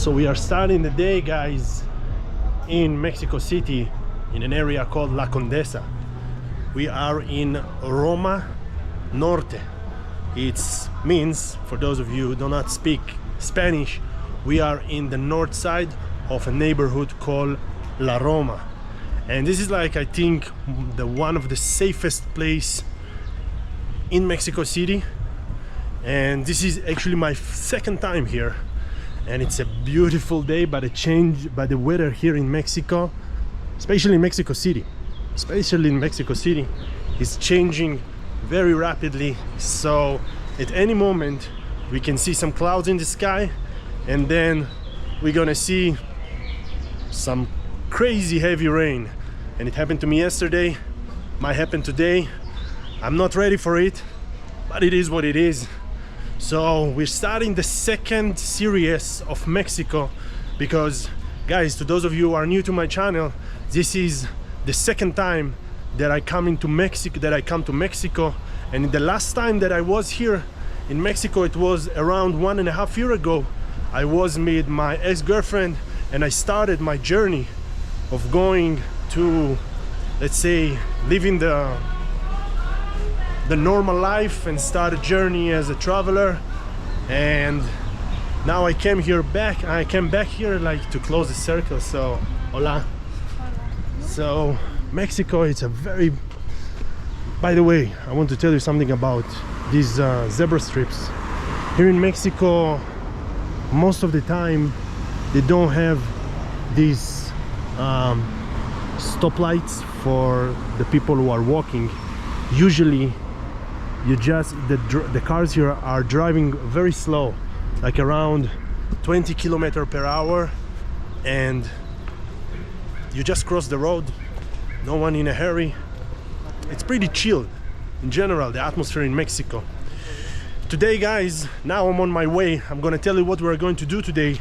So we are starting the day, guys, in Mexico City, in an area called La Condesa. We are in Roma, Norte. It means, for those of you who do not speak Spanish, we are in the north side of a neighborhood called La Roma. And this is like, I think, one of the safest place in Mexico City. And this is actually my second time here. And it's a beautiful day, but the weather here in Mexico, especially in Mexico City, is changing very rapidly. So at any moment we can see some clouds in the sky, and then we're gonna see some crazy heavy rain. And it happened to me yesterday, might happen today. I'm not ready for it, but it is what it is. So we're starting the second series of Mexico because, guys, to those of you who are new to my channel, this is the second time that I come to Mexico. And the last time that I was here in Mexico, it was around 1.5 years ago. I was with my ex-girlfriend and I started my journey of going to, let's say, living the normal life and start a journey as a traveler. And now I came back here like to close the circle. So hola. So Mexico, it's a very, by the way, I want to tell you something about these zebra strips here in Mexico. Most of the time they don't have these stoplights for the people who are walking. Usually the cars here are driving very slow, like around 20 km/h, and you just cross the road, no one in a hurry. It's pretty chill in general, the atmosphere in Mexico. Today, guys, now I'm on my way. I'm gonna tell you what we're going to do today.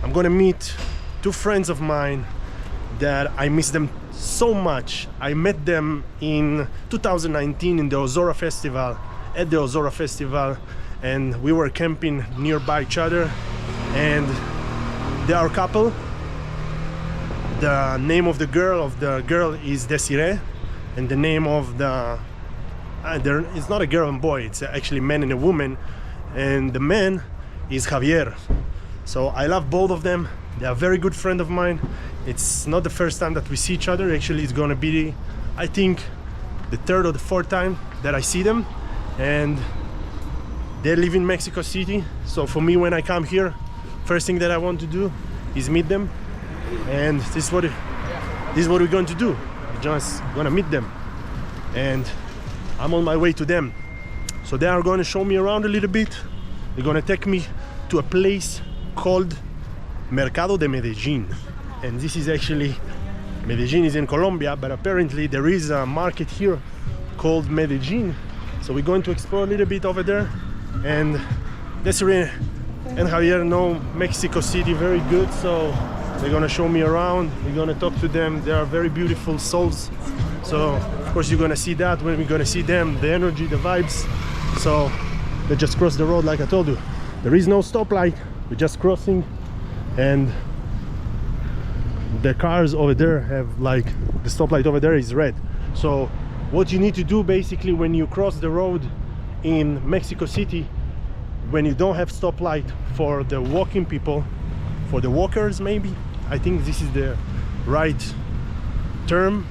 I'm gonna meet two friends of mine that I miss them so much. I met them in 2019 in the Ozora Festival, and we were camping nearby each other, and they are a couple. The name of the girl is Desiree, and the name of it's not a girl and boy, it's actually a man and a woman, and the man is Javier. So I love both of them. They are a very good friend of mine. It's not the first time that we see each other. Actually, it's gonna be, I think, the third or the fourth time that I see them. And they live in Mexico City. So for me, when I come here, first thing that I want to do is meet them. And this is what we're going to do. We're just gonna meet them. And I'm on my way to them. So they are gonna show me around a little bit. They're gonna take me to a place called Mercado de Medellin. And this is actually, Medellin is in Colombia, but apparently there is a market here called Medellin. So we're going to explore a little bit over there. And Desiree and Javier know Mexico City very good, so they're gonna show me around. We're gonna talk to them. They are very beautiful souls. So of course you're gonna see that when we're gonna see them, the energy, the vibes. So they just crossed the road like I told you. There is no stoplight, we're just crossing, and the cars over there have, like, the stoplight over there is red. So what you need to do basically when you cross the road in Mexico City, when you don't have stoplight for the walking people, for the walkers maybe, I think this is the right term.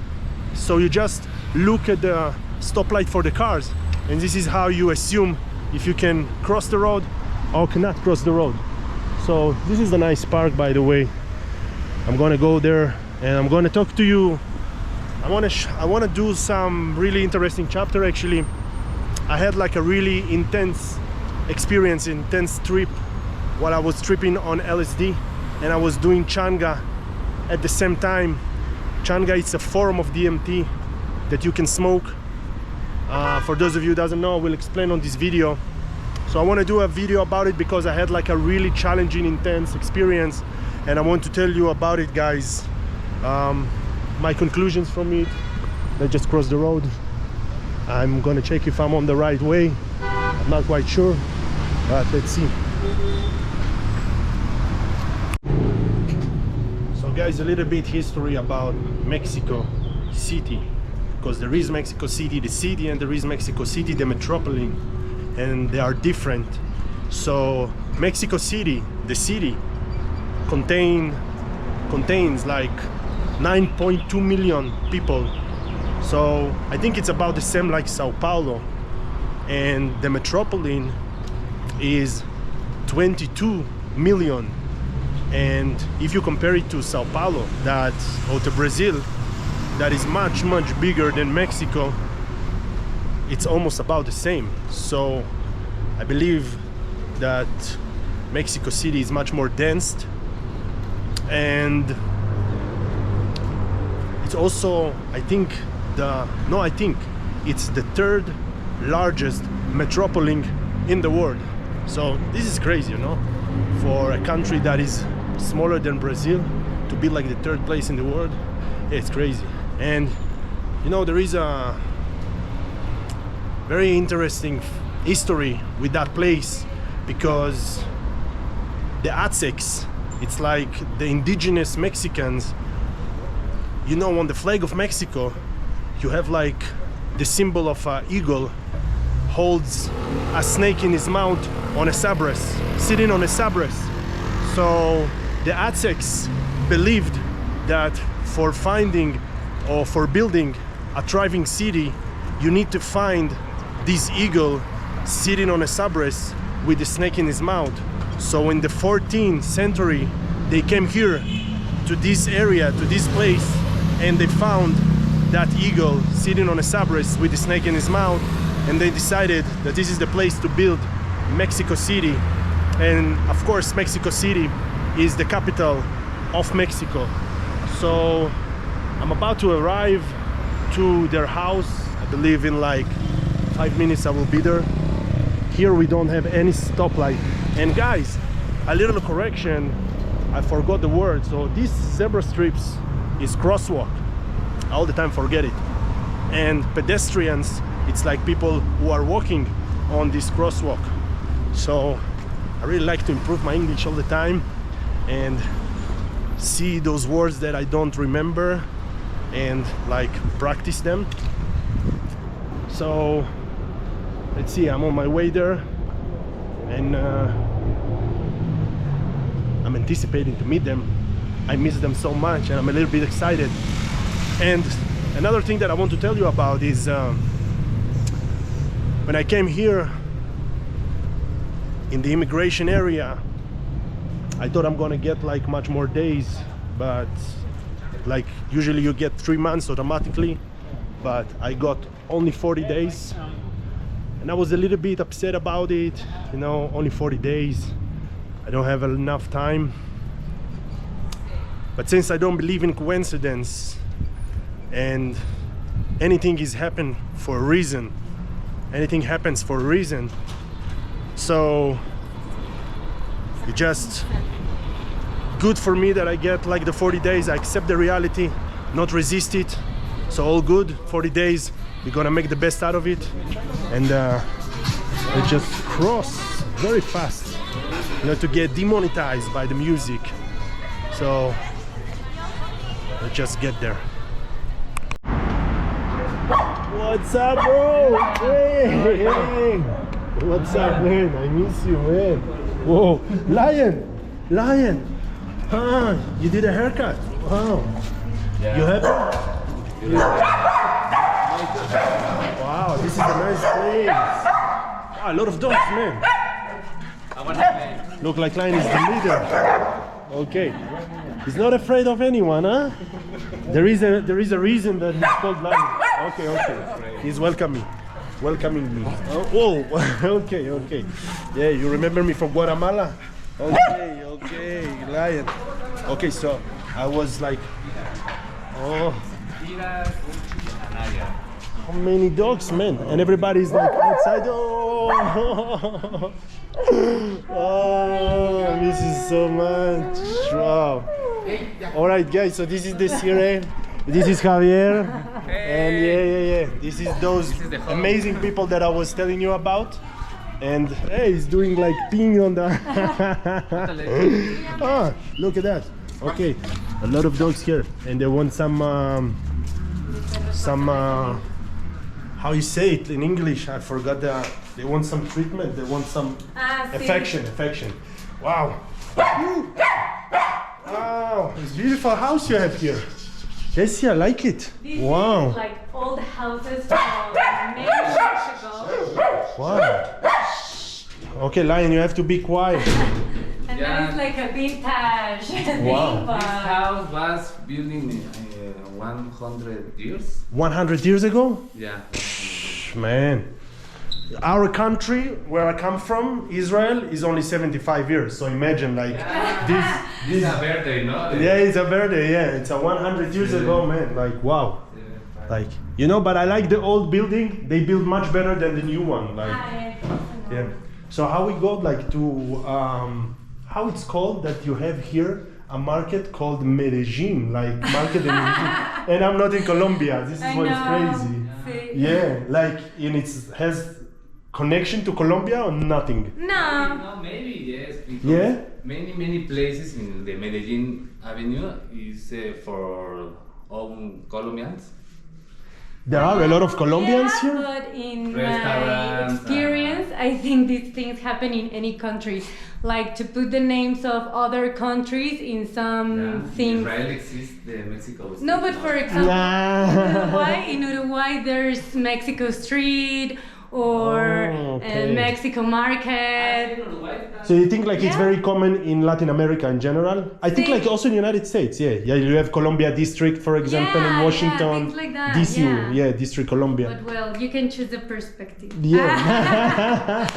So you just look at the stoplight for the cars, and this is how you assume if you can cross the road or cannot cross the road. So this is a nice park, by the way. I'm gonna go there and I'm gonna talk to you. I wanna do some really interesting chapter. Actually, I had like a really intense experience, intense trip while I was tripping on LSD, and I was doing changa at the same time. Changa is a form of DMT that you can smoke. For those of you who doesn't know, I will explain on this video. So I want to do a video about it because I had like a really challenging, intense experience, and I want to tell you about it, guys. My conclusions from it. Let's just cross the road. I'm gonna check if I'm on the right way. I'm not quite sure, but let's see. guys a little bit history about Mexico City, because there is Mexico City the city, and there is Mexico City the metropolitan, and they are different. So Mexico City, the city, contains like 9.2 million people. So I think it's about the same like Sao Paulo, and the metropolitan is 22 million. And if you compare it to Sao Paulo, or to Brazil, that is much bigger than Mexico, it's almost about the same. So I believe that Mexico City is much more dense, and it's also, I think it's the third largest metropolitan in the world. So this is crazy, you know, for a country that is smaller than Brazil to be like the third place in the world. It's crazy. And you know, there is a very interesting history with that place, because the Aztecs, it's like the indigenous Mexicans. You know, on the flag of Mexico you have like the symbol of an eagle holds a snake in his mouth on a sabres, sitting on a sabres. So the Aztecs believed that for finding or for building a thriving city, you need to find this eagle sitting on a sabres with the snake in his mouth. So in the 14th century they came here to this area, to this place, and they found that eagle sitting on a sabres with the snake in his mouth, and they decided that this is the place to build Mexico City. And of course Mexico City is the capital of Mexico. So I'm about to arrive to their house. I believe in like 5 minutes I will be there. Here we don't have any stoplight. And guys, a little correction, I forgot the word. So these zebra strips is crosswalk. I all the time forget it. And pedestrians, it's like people who are walking on this crosswalk. So I really like to improve my English all the time and see those words that I don't remember and like practice them. So let's see, I'm on my way there, and I'm anticipating to meet them. I miss them so much and I'm a little bit excited. And another thing that I want to tell you about is when I came here in the immigration area, I thought I'm gonna get like much more days, but like usually you get 3 months automatically, but I got only 40 days, and I was a little bit upset about it. You know, only 40 days, I don't have enough time. But since I don't believe in coincidence and anything is happened for a reason, anything happens for a reason, so it's just good for me that I get like the 40 days. I accept the reality, not resist it. So all good, 40 days, we're gonna make the best out of it. And I just cross very fast, you know, to get demonetized by the music. So let's just get there. What's up, bro? Hey. What's up, man? I miss you, man. Whoa, Lion. Ah, you did a haircut. Wow. Yeah. You happy? Wow, this is a nice place. Wow, a lot of dogs, man. Look like Lion is the leader. Okay. He's not afraid of anyone, huh? There is a reason that he's called Lion. Okay. He's welcoming me. Oh, okay. Yeah, you remember me from Guatemala? Okay, Lion. Okay, so I was like, oh, how many dogs, man? And everybody's like outside. Oh, oh, this is so much. Wow. All right, guys. So this is Desiree. This is Javier. And yeah. This is those amazing people that I was telling you about. And hey, he's doing like ping on the. Oh, look at that. Okay, A lot of dogs here, and they want some how you say it in English? I forgot they want some treatment. They want some affection. Wow. Wow, it's a beautiful house you have here. Yes, I like it. This wow. is like old houses from many years ago. Wow. Okay, Lion, you have to be quiet. And now it's like a vintage thing. Wow. But This house was built in 100 years. 100 years ago? Yeah. 100 years. Man. Our country, where I come from, Israel, is only 75 years. So imagine like this. This is a birthday, no? Yeah, it's a birthday, yeah. It's a 100 years ago, man. Like, wow. Like, you know, but I like the old building. They build much better than the new one. Like, yeah. So how we go like to, how it's called that you have here a market called Medellin, like market in Medellin. And I'm not in Colombia. This is what's crazy. See. Yeah, like, and it has connection to Colombia or nothing? No. No, maybe yes. Because Yeah? many places in the Medellin Avenue is for all Colombians. There are a lot of Colombians Yeah, here? but in my Restaurants, experience, I think these things happen in any country. Like to put the names of other countries in some things. Israel exists, the Mexico. No, but for example, Nah. in Uruguay there's Mexico Street or okay. Mexico Market. So you think like it's Yeah. very common in Latin America in general? I think See. like also in the United States, yeah. You have Columbia District, for example, in Yeah, Washington, things like that, DC, yeah. District Columbia. But well, you can choose the perspective. Yeah.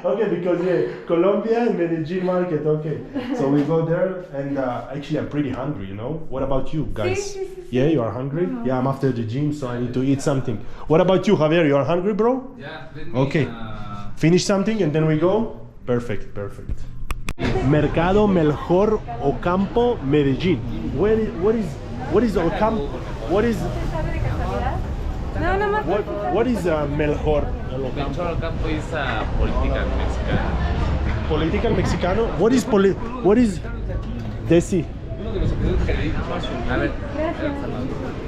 okay, because Colombia and Medellin market. Okay, so we go there, and actually I'm pretty hungry. You know. What about you guys? See. Yeah, you are hungry. Yeah, I'm after the gym, so I need to eat something. What about you, Javier? You are hungry, bro? Yeah, let me, Okay. Finish something and then we go. Perfect. Mercado Mejor Ocampo, Medellin. What is Ocampo? What is what is Mejor? Mejor Campo is a political Mexican. Political Mexicano? What is Desi? A ver.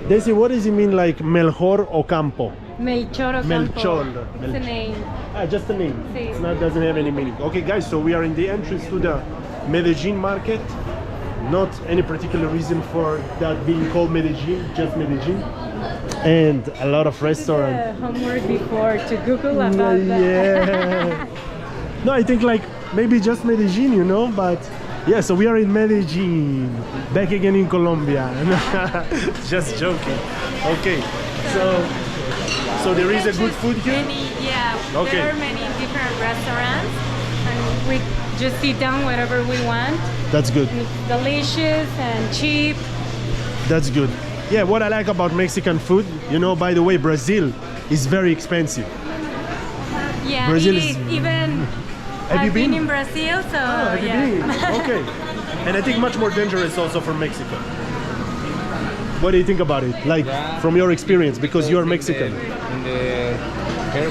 Desi, what does it mean like Mejor Ocampo? Melchor Ocampo. Melchor. It's a name. Just a name. Sí. It's not, doesn't have any meaning. Okay, guys, so we are in the entrance to the Medellin market. Not any particular reason for that being called Medellin, just Medellin. And a lot of restaurants. Homework before to Google about that. Yeah. No, I think like maybe just Medellin, you know, but yeah, so we are in Medellin, back again in Colombia. Just joking. Okay, so there is a good food here? Okay. There are many different restaurants and we just sit down whatever we want. That's good. And it's delicious and cheap. That's good. Yeah, what I like about Mexican food, you know, by the way, Brazil is very expensive. Yeah, Brazil it is- is. Even Have you I've been been? in Brazil, so Have you yeah. been? Okay. And I think much more dangerous also for Mexico. What do you think about it? Like from your experience, because you're Mexican. In the hair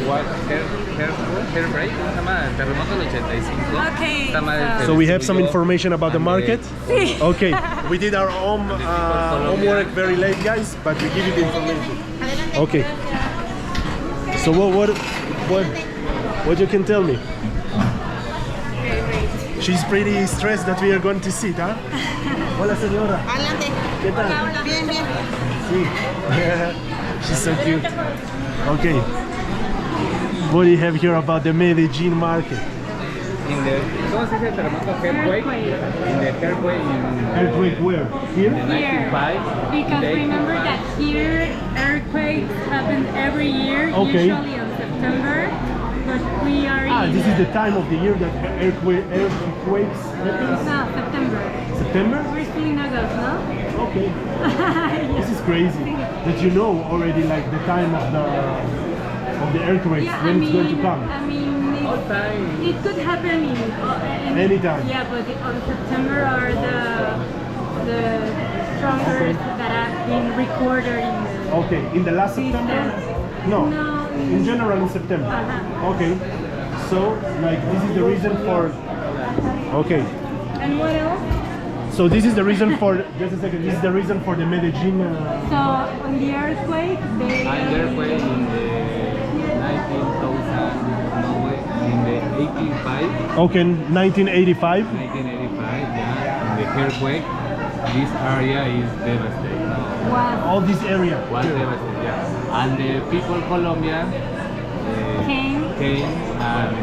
break, ¿cómo se llama? Terremoto del 85. Okay, Esta madre So we have se some destruyó. information about the And market. Sí. Okay, we did our own homework very late, guys, but we give you the information. Okay. So what you can tell me? She's pretty stressed that we are going to sit, huh? Hola, señora. Adelante. ¿Qué tal? Hola. Bien, bien. Sí. She's so cute. Okay. What do you have here about the Medellin market? In the, ¿cómo se dice terremoto? Earthquake? In the earthquake in Earthquake where? Here? the 95. Because they- remember that here earthquakes happen every year, Okay. usually in September, but we are in This is the time of the year that earthquakes happen. no, September. September? We're still in August, no? Okay. This is crazy that you know already like the time of the earthquakes Yeah, when it's going to come. I mean, All time. it could happen in Anytime. Yeah, but on September are the strongest that have been recorded in the Okay, in the last This September? time. No, No. in general in September. Uh-huh. Okay, so like this is the reason for. Okay, And what else? So this is the reason for, just a second, this is the reason for the Medellin. So on the earthquake, they. And therefore in the 19,000, no way, in the 85, Okay, 1985. 1985, yeah, in the earthquake, this area is devastated. Wow. All this area. Was devastated, yeah. And the people Colombian Came, and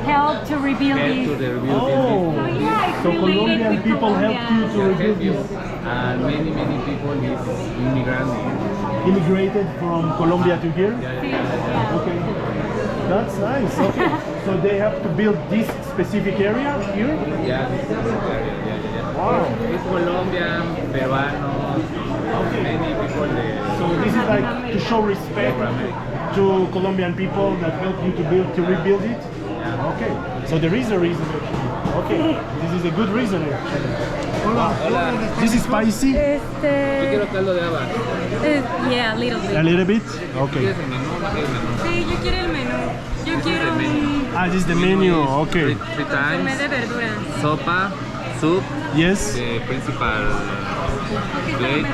helped to rebuild helped to this. the rebuilding Oh. So yeah, it's So related Colombian with people Colombia. helped you to rebuild this. And many people is immigrants. Immigrated from Colombia to here. Yeah. Okay, that's nice. Okay, so they have to build this specific area here. Yeah, this is the area, yeah. Wow. It's Colombian, Peruanos, many people there. So this is like to show respect to Colombian people that help you to rebuild it. Okay, so there is a reason. Okay, this is a good reason. Hola. This is spicy. Yo quiero caldo de haba. Yeah, a little A bit. little bit. Okay. ¿Quieres el menú? ¿No quieres el menú? Sí, yo quiero el menú. Yo quiero un Ah, this is the menu. Okay. Three consomé times, de verduras. sopa, soup, Yes. the principal Ok, plate, mejor.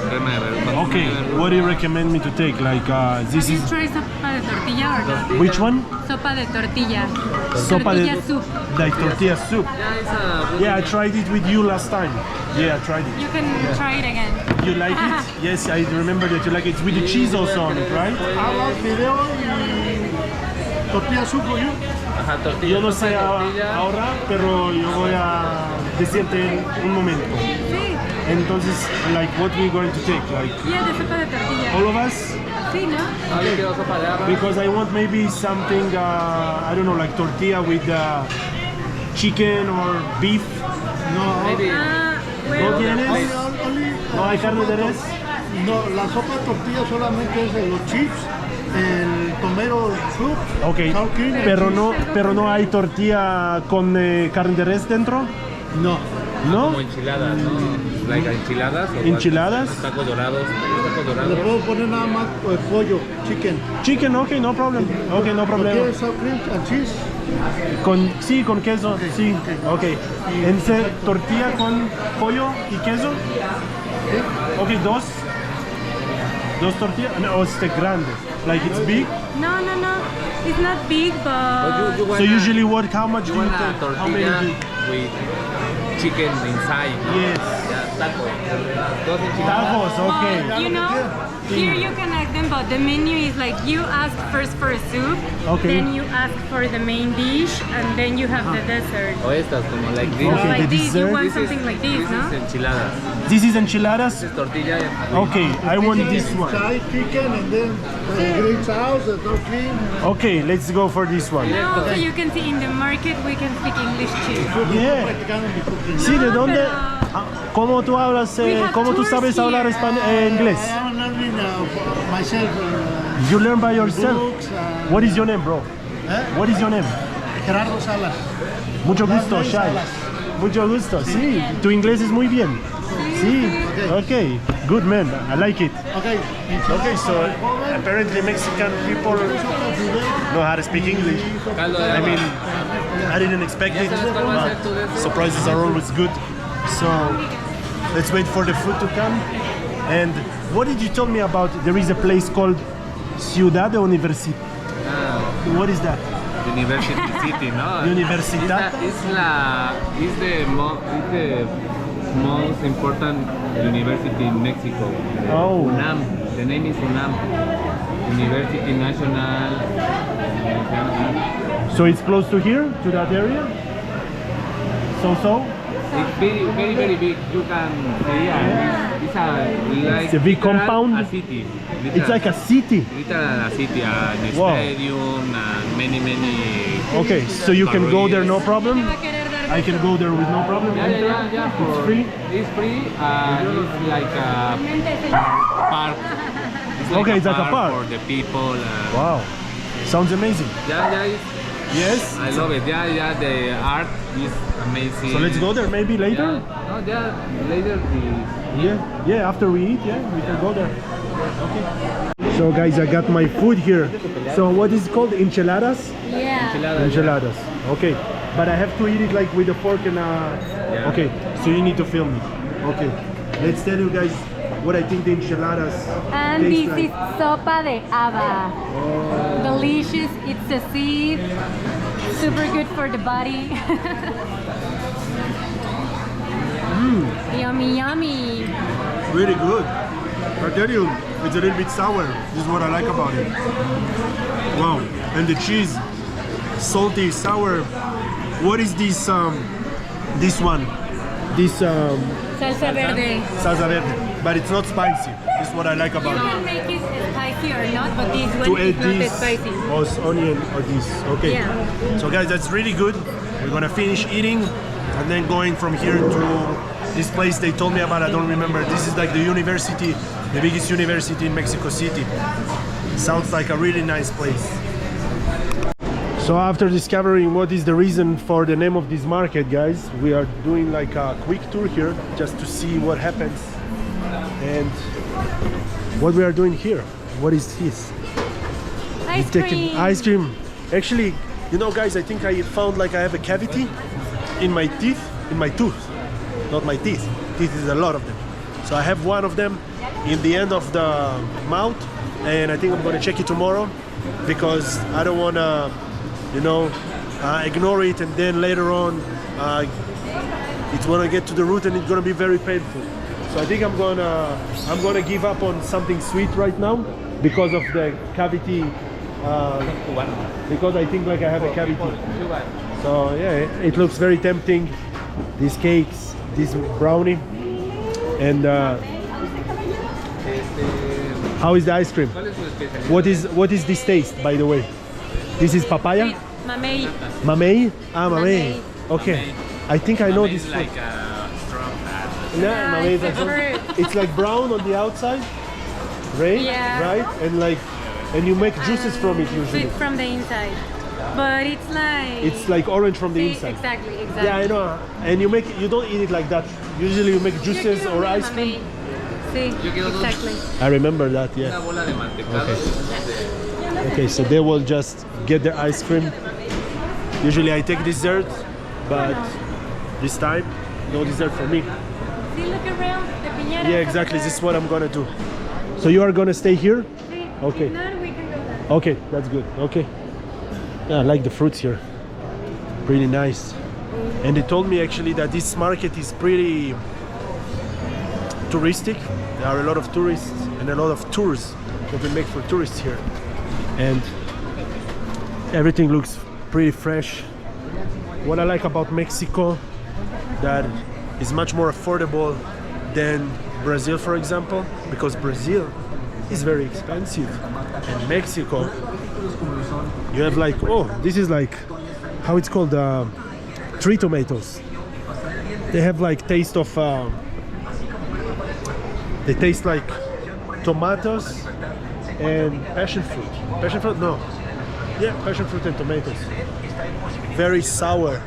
crema de verdura. Okay. What do you recommend me to take? Like this Have you is tried sopa de tortilla or not? which one? Sopa de tortilla. Sopa de- Tortilla soup. Like tortilla soup. Yeah, it's a Yeah, I tried it with you last time. Yeah, I tried it. You can try it again. You like it? Yes, I remember that you like it. It's with the cheese also on it, right? Tortilla soup for you. Ajá, tortilla. Yo no sopa sé de tortilla. ahora, pero yo voy a decirte en un momento. Sí. Entonces, like, what we going to take? Like, Yeah, de sopa de tortilla. all of us? Sí, ¿no? Ah, yo quiero sopa de haba. Because I want maybe something, I don't know, like tortilla with chicken or beef. No, Maybe. Ah, ¿no bueno. tienes? Only, ¿No hay carne de res? no, la sopa de tortilla solamente es de los chips, el tomato soup, Ok, sour cream and pero no hay tortilla con carne de res dentro, cheese. No. ¿no? Como enchiladas, ¿no? Like enchiladas. o Enchiladas. Los tacos dorados. Los tacos Le dorados. puedo poner nada más pollo, chicken. Chicken, okay, no problem. Okay, no ¿Lo problem. quieres sour cream and cheese? Sí, con queso, sí, ok. Tortilla con pollo y queso. Ok, dos tortillas. No, it's grande. Like it's big. No. It's not big, but You So wanna- usually how much do you you want a take? How many tortilla do you- with chicken inside. ¿no? Yes. Yeah, tacos. Dos enchiladas. Tacos, okay. well, you know, here you can ask them, but the menu is like you ask first for a soup, Okay. then you ask for the main dish, and then you have the dessert. O estas, como like this. Okay, like the this, you dessert. want something like this, This no? is enchiladas. This is enchiladas. This is tortilla. Okay, I want this one. Inside chicken and then green sauce, sour cream. Okay, let's go for this one. No, so you can see in the market we can speak English too. Yeah. Practicando mi cooking. Sí, ¿de No, dónde? pero- ¿Cómo tú hablas? We have ¿Cómo tú tours sabes hablar here. inglés? I am learning myself. You learn by yourself. Books, What is your name, bro? What is your name? Gerardo Salas. Mucho gusto, Last name Shai. Salas. Mucho gusto. Sí, tu inglés es muy bien. Sí. Okay. Good man. I like it. Okay. Okay, so apparently Mexican people know how to speak English. Caldo de I haba. mean, I didn't expect it, but surprises are always good. So let's wait for the food to come. And what did you tell me about? There is a place called Ciudad Universitat. What is that? University City, ¿no? Universitat? It's the most important university in Mexico. Oh. UNAM. The name is UNAM. University National. So it's close to here, to that area? So? It's very, very big. You can see It's a big literal compound? A city. It's like a city. Literal a city, an Wow. stadium, and many. Okay, so you can go there no problem? Va a querer dar I can go there with no problem? Yeah. It's free? It's free. It's like a park. Okay, it's like a park. for the people. Wow, sounds amazing. Yeah. Yes? I love it. Yeah. The art is amazing. So let's go there maybe later? Later. Yeah, after we eat, we can go there. Okay. So guys, I got my food here. So what is it called? Enchiladas? Yeah. Enchiladas. Okay. But I have to eat it like with a fork and Okay, so you need to film me. Okay, let's tell you guys what I think the enchiladas And taste this like. is sopa de haba. Oh. Delicious. It's a seed. Super good for the body. Yummy, yummy. Really good. I tell you, it's a little bit sour. This is what I like about it. Wow, and the cheese, salty, sour. What is this? This one, this Salsa verde. salsa verde, but it's not spicy. This is what I like You about it. can make it spicy or not, but this To one add is not this spicy. or onion or this. Okay. Yeah. So guys, that's really good. We're gonna finish eating and then going from here to this place they told me about. I don't remember. This is like the university, the biggest university in Mexico City. Sounds like a really nice place. So after discovering what is the reason for the name of this market, guys, we are doing like a quick tour here just to see what happens and what we are doing here. What is this? Ice We're taking cream. ice cream. Actually, you know, guys, I think I found like I have a cavity in my teeth, in my tooth, not my teeth. Teeth is a lot of them. So I have one of them in the end of the mouth, and I think I'm gonna check it tomorrow because I don't wanna, you know, ignore it, and then later on it's gonna get to the root and it's gonna be very painful. So I think I'm gonna give up on something sweet right now because of the cavity. Because I think like I have a cavity. So yeah, it looks very tempting. These cakes, this brownie, and how is the ice cream? What is this taste, by the way? This is papaya? Mamey. Mamey? Ah, mamey. Mamey. Okay. I think I know this fruit. like a strong fat. Yeah, mamey is it's like a fruit. it's like brown on the outside, right? Yeah. Right? And you make juices from it usually. Sweet from the inside. But It's like orange from the See, inside. Exactly. Yeah, I know. And you don't eat it like that. Usually you make juices or ice cream. See, exactly. I remember that, Una yeah. bola de mantecado. Okay, so they will just get their ice cream. Usually I take dessert, but this time, no dessert for me. See, look around the piñata. Yeah, exactly. This is what I'm gonna do. So you are gonna stay here? See, Okay. if not, we can go there. Okay, that's good. Okay. Yeah, I like the fruits here. Pretty nice. And they told me actually that this market is pretty touristic. There are a lot of tourists and a lot of tours that we make for tourists here. And everything looks pretty fresh. What I like about Mexico, that is much more affordable than Brazil, for example, because Brazil is very expensive. And Mexico, you have like, oh, this is like, how it's called, tree tomatoes. They have like taste of, they taste like tomatoes and passion fruit. Passion fruit? No. Yeah, passion fruit and tomatoes. Very sour.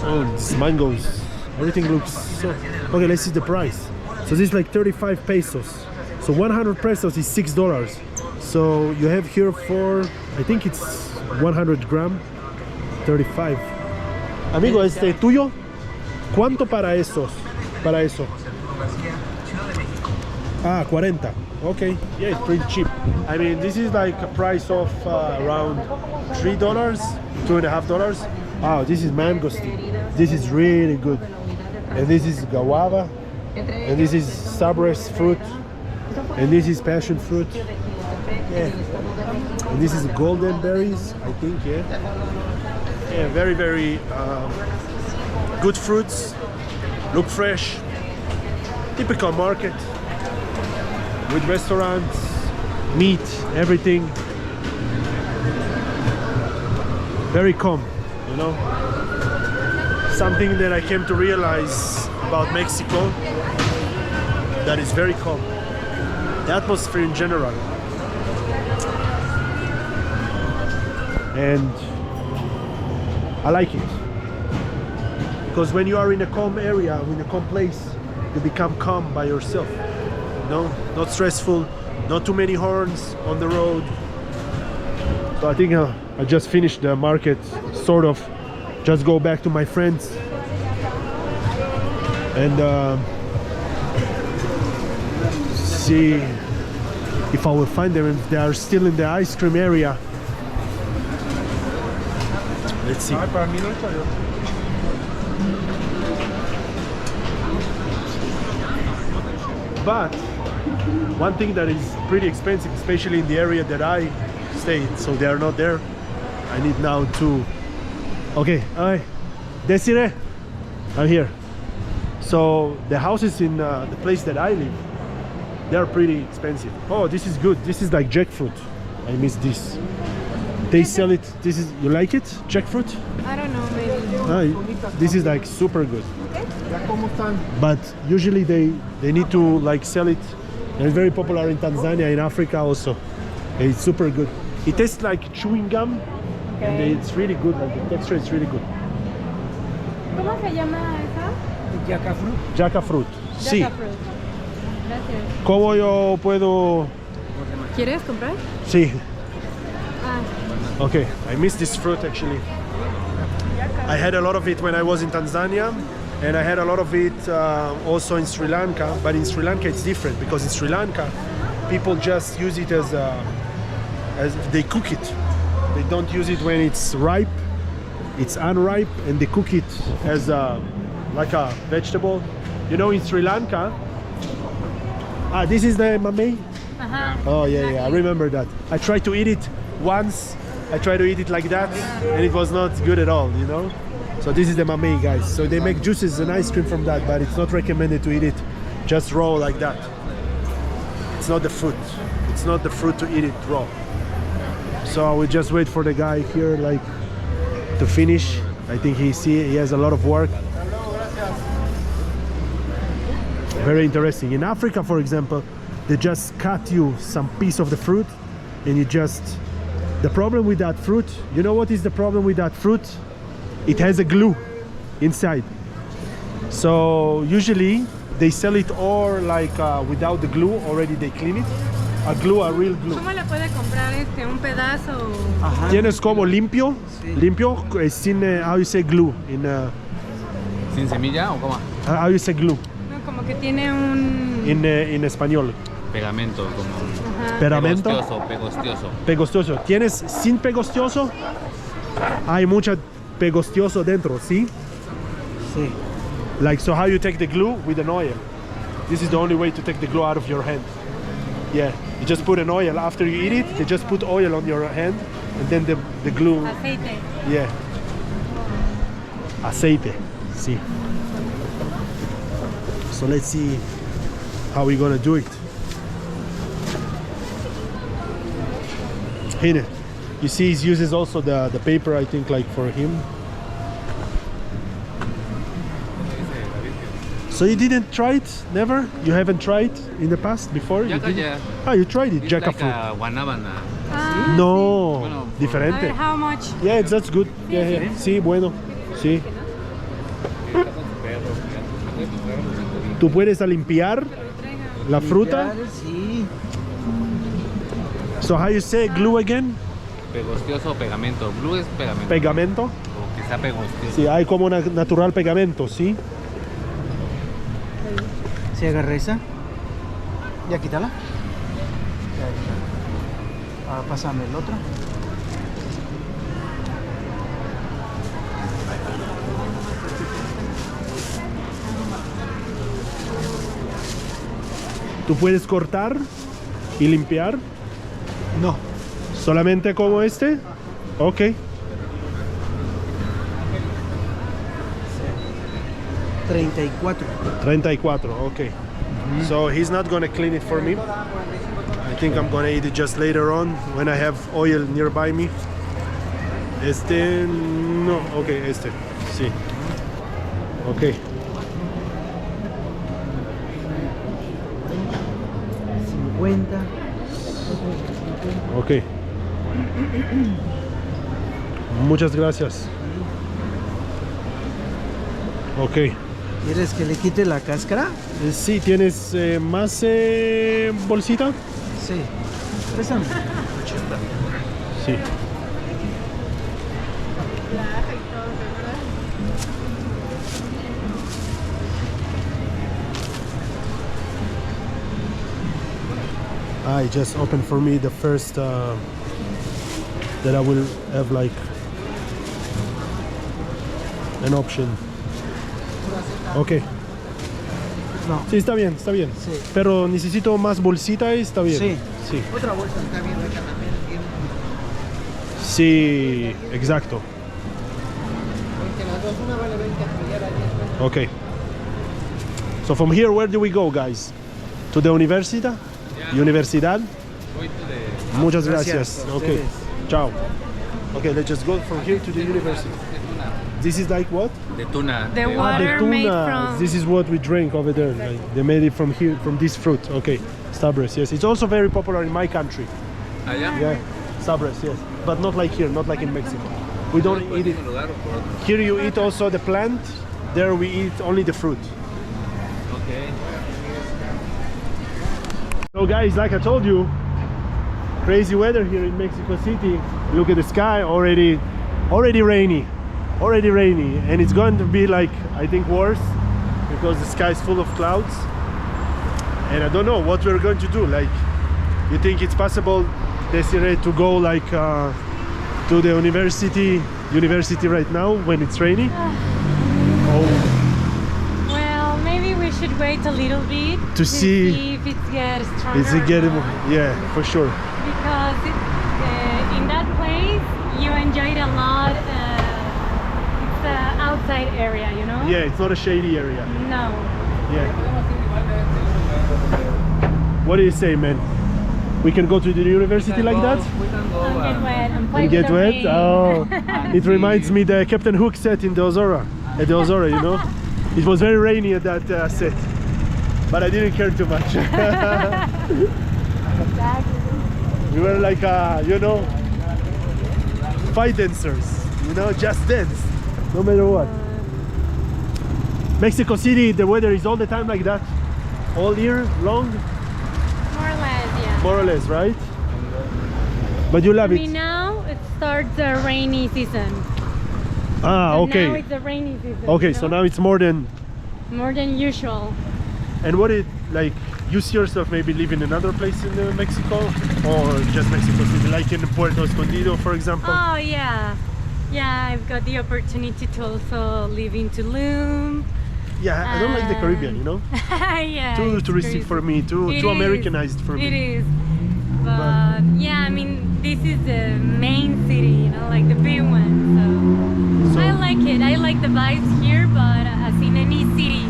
Oh, these mangoes. Everything looks so... Okay, let's see the price. So this is like 35 pesos. So 100 pesos is $6. So you have here for, I think it's 100 gram, 35. Amigo, este tuyo, ¿cuánto para esos? Para eso. Ah, 40. Okay, yeah, it's pretty cheap. I mean, this is like a price of around $3, $2.50. Wow, this is mangosteen. This is really good. And this is guava. And this is sabres fruit. And this is passion fruit. Yeah. And this is golden berries, I think, yeah. Yeah, very, very good fruits. Look fresh. Typical market with restaurants, meat, everything. Very calm, you know. Something that I came to realize about Mexico, that is very calm. The atmosphere in general. And I like it. Because when you are in a calm area, in a calm place, you become calm by yourself. No, not stressful, not too many horns on the road. So I think I just finished the market, sort of. just go back to my friends and see if I will find them, if they are still in the ice cream area. Let's see. But one thing that is pretty expensive, especially in the area that I stayed, so they are not there. I need now to... Okay, hi, Desiree, I'm here. So the houses in the place that I live, they are pretty expensive. Oh, this is good. This is like jackfruit. I miss this. They sell it. This is, you like it? Jackfruit? I don't know, maybe. This is like super good. But usually they need to like sell it. They're very popular in Tanzania, in Africa also. It's super good. It tastes like chewing gum, and it's really good. Like the texture is really good. ¿Cómo se llama esa? Jackfruit. Sí. Jackfruit. Gracias. ¿Cómo yo puedo? ¿Quieres comprar? Sí. Ah. Okay, I miss this fruit actually. I had a lot of it when I was in Tanzania, and I had a lot of it also in Sri Lanka. But in Sri Lanka it's different, because in Sri Lanka people just use it as they cook it. They don't use it when it's ripe. It's unripe, and they cook it as like a vegetable. You know, in Sri Lanka. Ah, this is the mamey. Oh yeah, I remember that. I tried to eat it once. I tried to eat it like that, and it was not good at all, you know. So this is the mamey, guys. So they make juices and ice cream from that, but it's not recommended to eat it just raw like that. It's not the fruit. It's not the fruit to eat it raw. So I will just wait for the guy here, like, to finish. I think he has a lot of work. Very interesting. In Africa, for example, they just cut you some piece of the fruit, and you just... The problem with that fruit, you know what is the problem with that fruit? It has a glue inside. So usually they sell it or like without the glue, already they clean it. A glue, a real glue. ¿Cómo le puede comprar un pedazo? Tienes como limpio, limpio, sin, how you say glue? ¿Sin semilla o cómo? How you say glue? No, como que tiene un... In español. Pegamento, como... Pegamento. Pegostioso. Pegostioso. ¿Tienes sin pegostioso? Hay mucha pegostioso dentro, ¿sí? Sí. Like, so how you take the glue? With an oil. This is the only way to take the glue out of your hand. Yeah, you just put an oil. After you eat it, they just put oil on your hand, and then the glue. Aceite. Yeah. Aceite. Sí. So let's see how we're gonna do it. Here, you see, he uses also the paper, I think, like for him. So you didn't try it? Never? You haven't tried in the past before? You didn't? Ah, you tried it, jackfruit. Like guanábana. No, Bueno, A diferente. ver, how much? Yeah, that's good. Yeah, yeah. Sí, bueno. Sí. ¿Tú puedes limpiar la fruta? Sí. So how you say glue again? Pegostioso o pegamento. Glue es pegamento. Pegamento. O quizá pegostioso. Sí, hay como natural pegamento, ¿sí? ¿Se agarra esa? Ya quítala. Ahora pásame el otro. ¿Tú puedes cortar y limpiar? No. ¿Solamente como este? Ok. 34. 34, okay. So he's not gonna clean it for me. I think I'm gonna eat it just later on when I have oil nearby me. Este, no, okay, este, sí. Okay. 50. Okay. Muchas gracias. Okay. ¿Quieres que le quite la cáscara? Sí, ¿tienes más bolsita? Sí. Pésame. Sí. I just opened for me the first that I will have like an option. Okay. No. Sí, está bien, está bien. Sí. Pero necesito más bolsita y está bien. Sí. Sí. Otra bolsa está bien rica también. Sí, exacto. 20 las dos, una vale 20, pero ya era 10 pesos. Okay. So from here, where do we go, guys? To the universidad? Universidad? Going to the Muchas Gracias. gracias. Okay. Ciao. Okay, let's just go from here to the university. This is like what? the tuna. The The water made tuna. from. This is what we drink over there. Like, they made it from here, from this fruit. Okay. Sabres, yes. It's also very popular in my country. Ah, ya. Yeah. Sabres, yes. But not like here, not like in Mexico. We don't eat it. ¿En lugar o por otro? Here you eat also the plant. There we eat only the fruit. Okay. So guys, like I told you, crazy weather here in Mexico City. Look at the sky, already rainy, and it's going to be like, I think, worse because the sky is full of clouds, and I don't know what we're going to do. Like, you think it's possible, Desiree, to go like to the university right now when it's raining? Oh, Well, maybe we should wait a little bit To see if it gets stronger. is it or getting? not. Yeah, for sure. Because in that place you enjoyed a lot. It's the outside area, you know. Yeah, it's not a shady area. No. Yeah. What do you say, man? We can go to the university like that? We can go. And get wet and play And with get the wet? rain. Oh, it reminds me the Captain Hook set in the Ozora. At the Ozora, you know? It was very rainy at that set, but I didn't care too much. Exactly. We were like, you know, fight dancers, you know, just dance, no matter what. Mexico City, the weather is all the time like that, all year long, More or less, yeah. more or less, right? But you love I it. mean, now it starts the rainy season. Ah, So okay. Now it's the rainy season. Okay, you so know? now it's more than. More than usual. And what it like? You see yourself maybe live in another place in Mexico, or just Mexico City, like in Puerto Escondido, for example? Oh yeah, yeah. I've got the opportunity to also live in Tulum. Yeah, I don't like the Caribbean, you know? Yeah. Too it's touristic crazy. for me, too It Americanized is, for me. It is. But yeah, I mean, this is the main city, you know, like the big one. So I like it. I like the vibes here, but as in any city,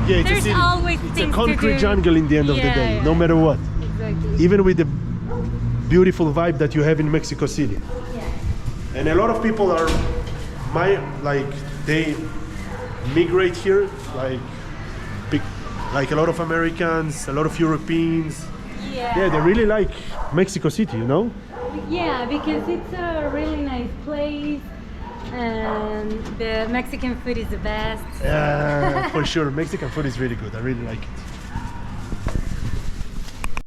Yeah, it's there's a city. always It's a things to concrete do. jungle in the end of the Yeah, day, yeah. no matter what. Exactly. Even with the beautiful vibe that you have in Mexico City. Yeah. And a lot of people are they migrate here, like a lot of Americans, a lot of Europeans. Yeah, they really like Mexico City, you know? Yeah, because it's a really nice place and the Mexican food is the best. Yeah, for sure. Mexican food is really good. I really like it.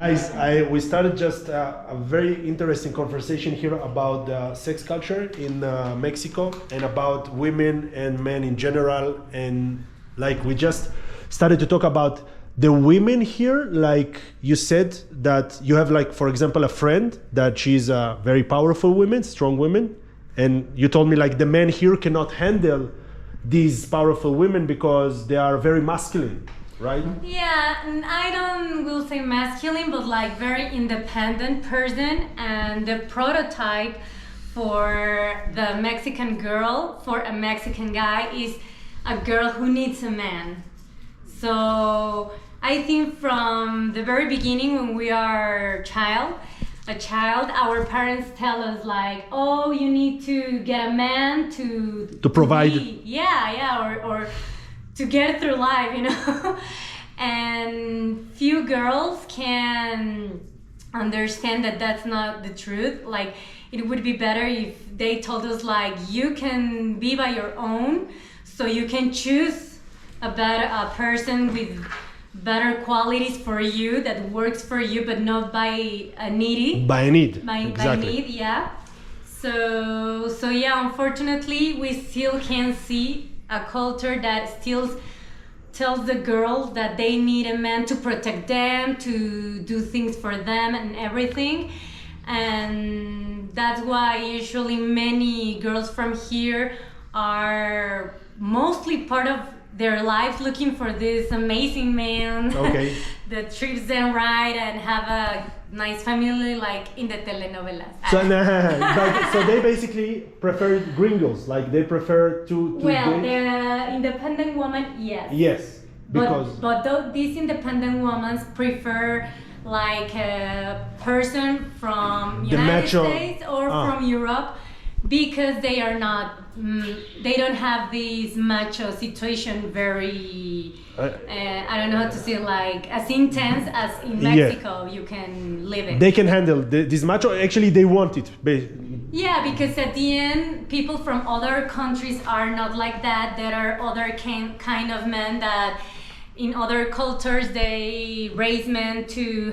Guys, we started just a very interesting conversation here about sex culture in Mexico and about women and men in general. And like we just started to talk about the women here. Like you said that you have like, for example, a friend that she's a very powerful woman, strong woman. And you told me like the men here cannot handle these powerful women because they are very masculine, right? Yeah, and I will say masculine, but like very independent person. And the prototype for the Mexican girl, for a Mexican guy, is a girl who needs a man. So I think from the very beginning, when we are a child, our parents tell us like, oh, you need to get a man to provide. Or to get through life, you know. And few girls can understand that that's not the truth. Like, it would be better if they told us like, you can be by your own, so you can choose a person with better qualities for you that works for you, but not by a needy. By a need. By Exactly. need, yeah. So yeah, unfortunately, we still can see a culture that still tells the girls that they need a man to protect them, to do things for them and everything. And that's why usually many girls from here are mostly part of their lives looking for this amazing man that treats them right and have a nice family like in the telenovelas. So they basically prefer gringos, like they prefer to well, the independent woman, yes. Yes, because but these independent women prefer like a person from United States or from Europe, because they are not they don't have this macho situation very I don't know how to say, like as intense as in Mexico. You can live it. They can handle this macho. Actually, they want it. Yeah, because at the end, people from other countries are not like that. There are other kind of men that in other cultures they raise men to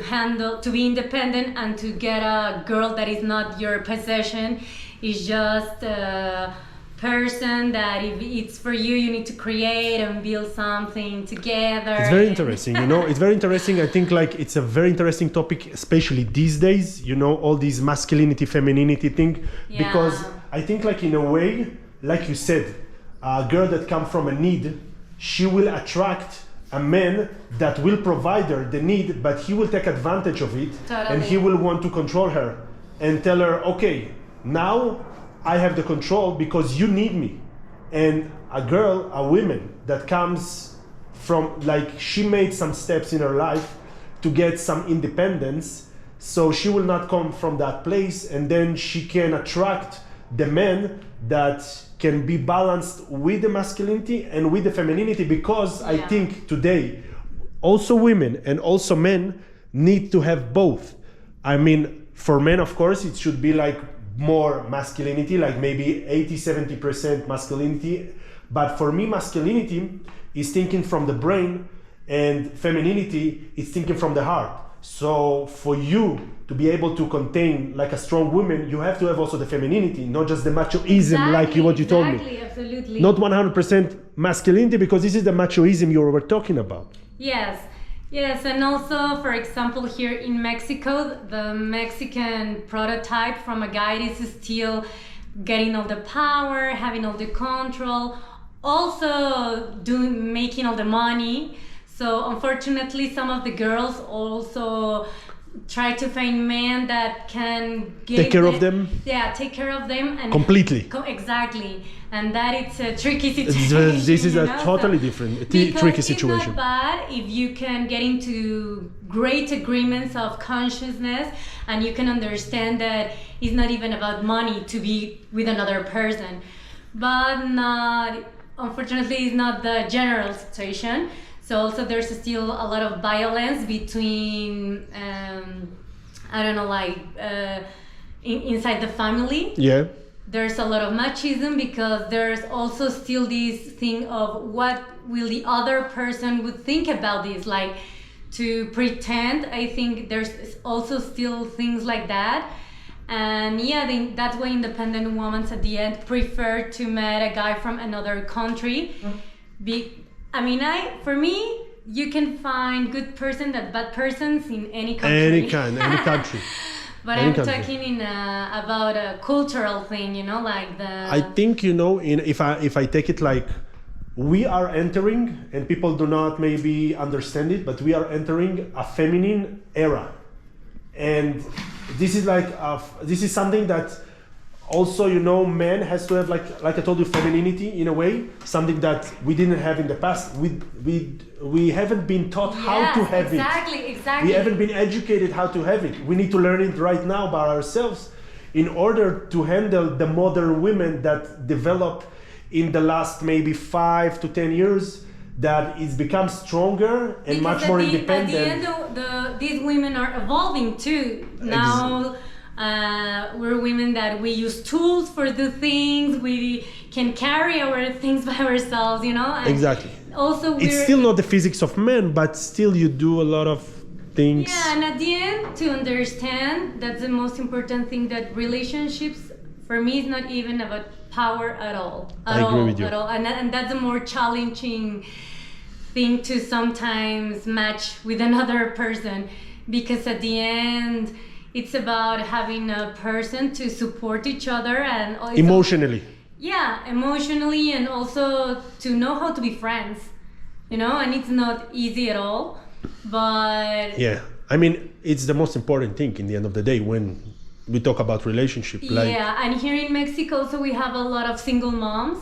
be independent and to get a girl that is not your possession. It's just a person that if it's for you, you need to create and build something together. It's very interesting, you know. It's very interesting. I think like it's a very interesting topic, especially these days. You know, all these masculinity, femininity thing. Yeah. Because I think like in a way, like you said, a girl that comes from a need, she will attract a man that will provide her the need, but he will take advantage of it. Totally. And he will want to control her and tell her, okay, now I have the control because you need me. And a girl, a woman that comes from, like, she made some steps in her life to get some independence, so she will not come from that place, and then she can attract the men that can be balanced with the masculinity and with the femininity, because I think today also women and also men need to have both. I mean, for men, of course, it should be like more masculinity, like maybe 80-70% masculinity. But for me, masculinity is thinking from the brain and femininity is thinking from the heart. So for you to be able to contain like a strong woman, you have to have also the femininity, not just the machoism, like what you told me. Absolutely. Not 100% masculinity, because this is the machoism you were talking about. Yes. Yes, and also, for example, here in Mexico, the Mexican prototype from a guy is still getting all the power, having all the control, also making all the money. So unfortunately, some of the girls also try to find men that can take care of them. Yeah, take care of them and completely. Exactly, and that it's a tricky situation. This is a totally different, tricky situation. It's not bad if you can get into great agreements of consciousness, and you can understand that it's not even about money to be with another person, but unfortunately, it's not the general situation. So also there's still a lot of violence between, I don't know, like inside the family. Yeah. There's a lot of machismo, because there's also still this thing of what will the other person would think about this, like to pretend. I think there's also still things like that. And yeah, that's why independent women at the end prefer to meet a guy from another country. For me, you can find good person and bad persons in any country. Any country. But I'm talking about a cultural thing, you know, like the. I think, you know, if I take it like, we are entering, and people do not maybe understand it, but we are entering a feminine era, and this is like this is something that also, you know, man has to have, like I told you, femininity in a way, something that we didn't have in the past. We haven't been taught how to have it. Exactly. We haven't been educated how to have it. We need to learn it right now by ourselves in order to handle the modern women that develop in the last maybe 5 to 10 years, that it's become stronger and much more independent. At the end, these women are evolving too. Now, we're women that we use tools for the things. We can carry our things by ourselves, you know. And exactly. Also, it's still not the physics of men, but still you do a lot of things. Yeah, and at the end, to understand that's the most important thing, that relationships, for me, is not even about power at all. I agree with you. And that's a more challenging think to sometimes match with another person, because at the end it's about having a person to support each other and also, Emotionally. yeah, emotionally, and also to know how to be friends, you know. And it's not easy at all, but Yeah, I mean, it's the most important thing in the end of the day when we talk about relationship. Like, yeah. And here in Mexico, so we have a lot of single moms.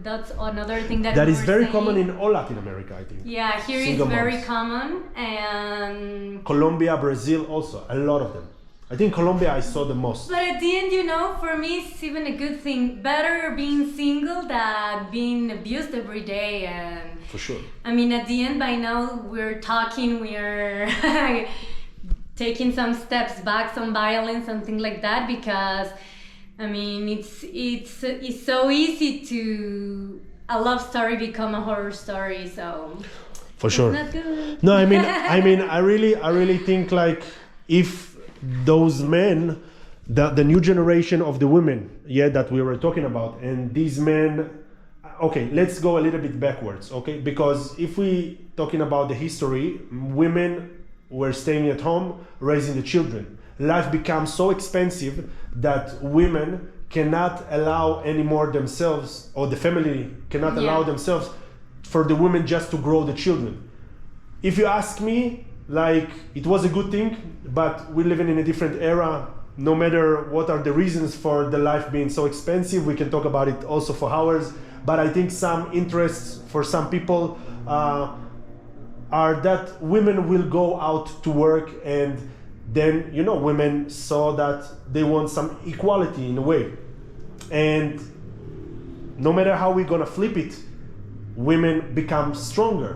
That's another thing that that we is were very saying. common in all Latin America, I think. Yeah, here Single it's very moms. common, and Colombia, Brazil, also a lot of them. I think Colombia I saw the most. but at the end, you know, for me, it's even a good thing. Better being single than being abused every day. And For sure. I mean, at the end, by now we're talking, we're taking some steps back, some violence, something like that, because I mean, it's so easy to a love story become a horror story. So For sure. it's not good. No, I mean, I really think like if those men, the new generation of the women, yeah, that we were talking about, and these men, okay, let's go a little bit backwards, okay? Because if we talking about the history, women were staying at home, raising the children. Life becomes so expensive that women cannot allow anymore themselves, or the family cannot allow themselves for the women just to grow the children. If you ask me, like, it was a good thing, but we're living in a different era. No matter what are the reasons for the life being so expensive, we can talk about it also for hours. But I think some interests for some people are that women will go out to work, and then, you know, women saw that they want some equality in a way. And no matter how we're gonna flip it, women become stronger.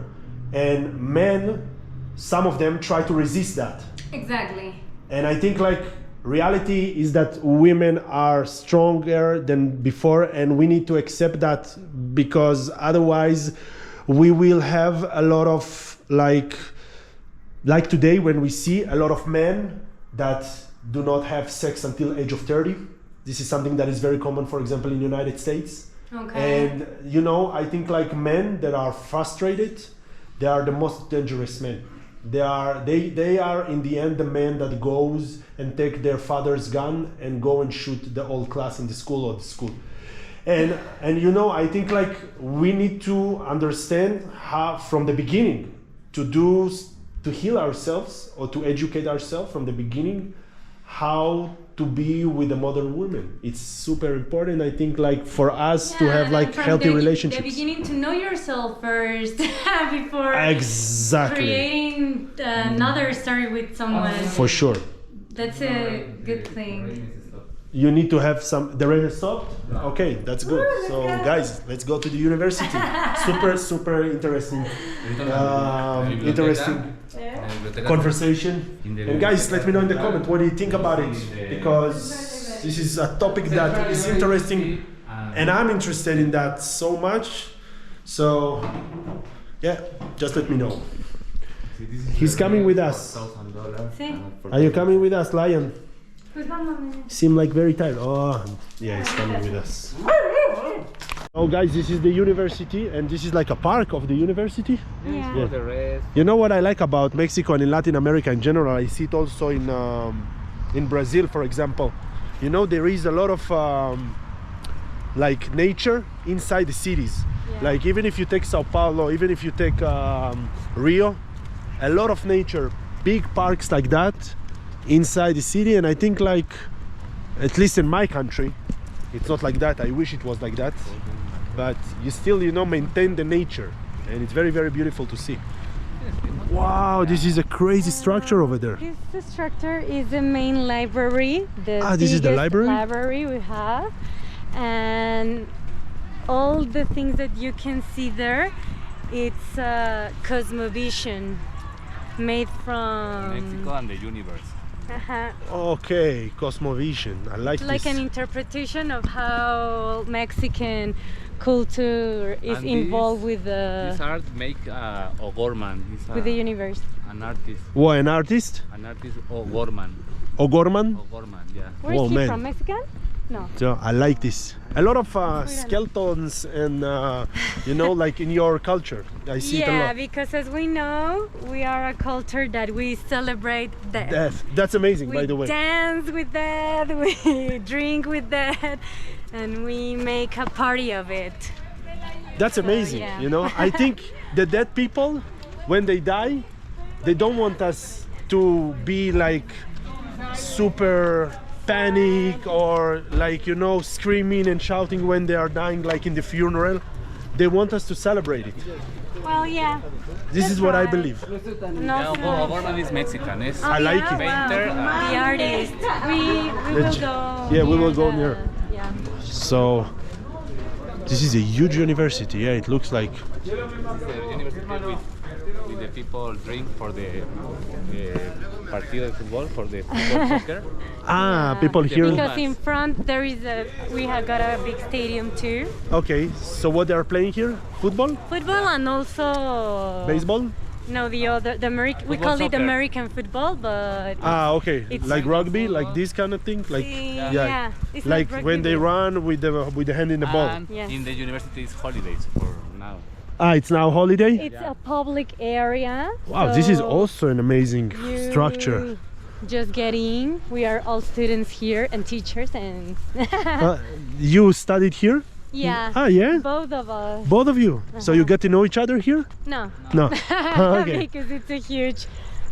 And men, some of them try to resist that. Exactly. And I think like reality is that women are stronger than before, and we need to accept that, because otherwise we will have a lot of like today when we see a lot of men that do not have sex until age of 30. This is something that is very common, for example, in the United States. Okay. And you know, I think like men that are frustrated, they are the most dangerous men. They are in the end the men that goes and take their father's gun and go and shoot the whole class in the school or the school. And you know, I think like we need to understand how from the beginning to heal ourselves or to educate ourselves from the beginning how to be with the modern women. It's super important, I think, like for us to have like healthy relationships. The beginning to know yourself first before Exactly. creating another story with someone. For sure. That's a good thing. You need to have some. The rain has stopped? Okay, that's good. So guys, let's go to the university. Super interesting. Interesting conversation. And guys, let me know in the comment what do you think about it, because this is a topic that is interesting and I'm interested in that so much. So yeah, just let me know. He's coming with us. Are you coming with us, Lion? Seem like very tired. Oh yeah, he's coming with us. Oh guys, this is the university, and this is like a park of the university. Yeah. The rest. You know what I like about Mexico and in Latin America in general? I see it also in Brazil, for example. You know, there is a lot of like nature inside the cities. Yeah. Like even if you take Sao Paulo, even if you take Rio, a lot of nature, big parks like that inside the city. And I think like, at least in my country, it's not like that. I wish it was like that, but you still, you know, maintain the nature, and it's very beautiful to see. Wow, this is a crazy structure over there. This structure is the main library. This is the library? Library we have, and all the things that you can see there, it's a cosmovision made from Mexico and the universe. Okay, cosmovision. I like it's like this. an interpretation of how Mexican culture is And involved with This the art make O'Gorman. He's with the universe. an artist. What, an artist? An artist O'Gorman. O'Gorman? O'Gorman, yeah. Where is Whoa, he man. from? Mexican? No. So I like this. A lot of skeletons and you know, like in your culture, I see it a Yeah, lot. because as we know, we are a culture that we celebrate death. Death. That's amazing, We by the way. dance with that, we drink with that, and we make a party of it. That's amazing. yeah. You know, I think the dead people, when they die, they don't want us to be like super panic or like, you know, screaming and shouting when they are dying, like in the funeral. They want us to celebrate it. Well, yeah. This is what I believe. No, Gorman is Mexican. It's I like it. painter. The artist. We will go. Yeah, we will go the- near. Yeah. So this is a huge university. Yeah, it looks like. The university with the people drink for the partido de fútbol, for the football soccer. People here. Because in front there is we have got a big stadium too. Okay, so what they are playing here? Football? Football and also Baseball? No, the American. We Football, call it soccer. American football, but Okay. It's- Like rugby, like this kind of thing, like yeah, it's like rugby, when they but- run with the hand in the ball. And Yes. in the university it's holidays for now. It's now holiday. It's a public area. Wow, this is so also an amazing you structure. Just get in. We are all students here and teachers, and You studied here? yeah, Yeah. both of us. Both of you. So you get to know each other here? No, No. Okay. because it's a huge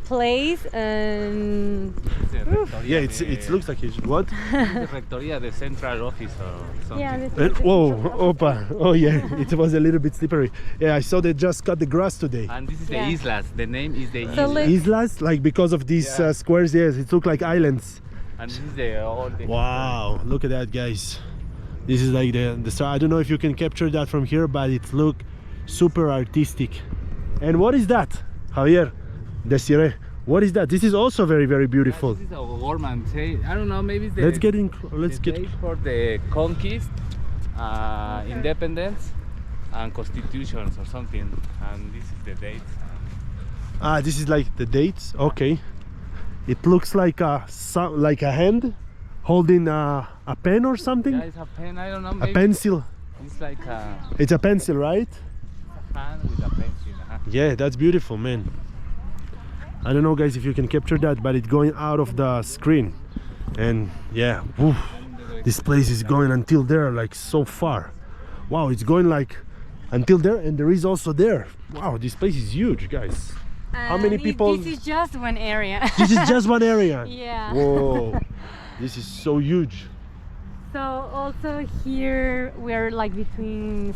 place, and It's the rectoria Yeah, it looks like it's what? the rectoria, the central office or something. yeah. This Uh, is the whoa, huge- opa. Oh yeah, it was a little bit slippery. Yeah, I saw they just cut the grass today. And this is Yeah. the islas. The name is the So islas. look- Islas, like because of these Yeah. squares, yes, it look like islands. And this is the all the Wow, look at that, guys. This is like the star. I don't know if you can capture that from here, but it look super artistic. And what is that, Javier, Desiree? What is that? This is also very, very beautiful. This is a Gorman. I don't know. Maybe it's the Let's get in. Let's the get. date for the conquest, independence, and constitutions or something. And this is the date. This is like the dates. Okay. It looks like like a hand holding a pen or something. Yeah, it's a pen. I don't know. A Maybe pencil. It's like a It's a pencil, right? hand with a pencil. Yeah, that's beautiful, man. I don't know, guys, if you can capture that, but it's going out of the screen. And yeah, woof, this place is going until there, like so far. Wow, it's going like until there, and there is also there. Wow, this place is huge, guys. How many And people? This is just one area. This is just one area. Yeah. Whoa, this is so huge. So also here we're like between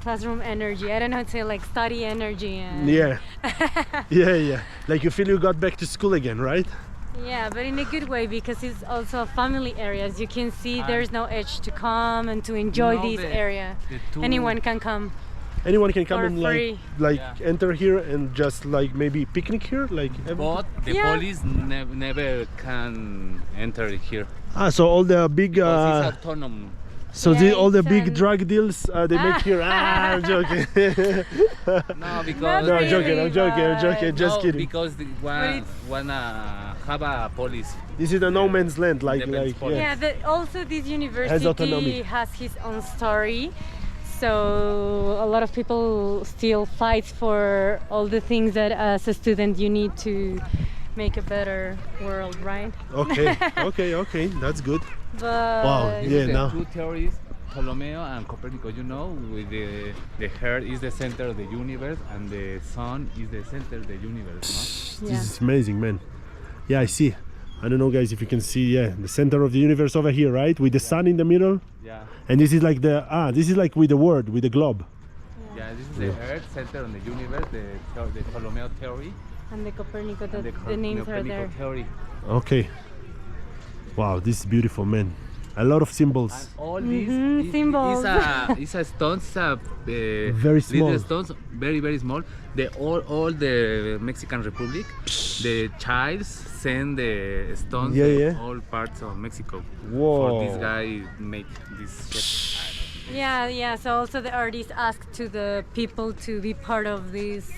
classroom energy. I don't know how to say, like study energy and Yeah, yeah. Like you feel you got back to school again, right? yeah, but in a good way because it's also a family area. As you can see, there's no edge to come and to enjoy No, this the- area. the two- Anyone can come. Anyone can come For and free. like Yeah. enter here and just like maybe picnic here, like. But the Yeah. police never can enter here. So all the big. Because it's autonomous. So Yeah, all the it's, big drug deals they make here. I'm joking. No, because No, I'm really, joking. I'm but- joking. Just no, kidding. because they wanna have a police. This is a no man's land, like Independence policy. Yeah, also this university autonomy. has his own story. So a lot of people still fight for all the things that as a student you need to make a better world, right? Okay. That's good. But Wow, This yeah, is the now. two theories, Ptolomeo and Copernicus. You know, with the Earth is the center of the universe, and the sun is the center of the universe. Yeah. This is amazing, man. Yeah, I see. I don't know, guys, if you can see. Yeah, the center of the universe over here, right, with the sun in the middle. No? Yeah, And this is like this is like with the word, with the globe. yeah. This is the Earth center of the universe, the Ptolomeo theory, and the Copernicus, and the names are there. Copernicus theory. Okay. Wow, this is beautiful, man. A lot of symbols. And all these symbols. is a stones, Very small. little stones, very small. All the Mexican Republic, the childs send the stones Yeah. all parts of Mexico. Whoa. For this guy make this shit. Yeah. So also the artist asked to the people to be part of this.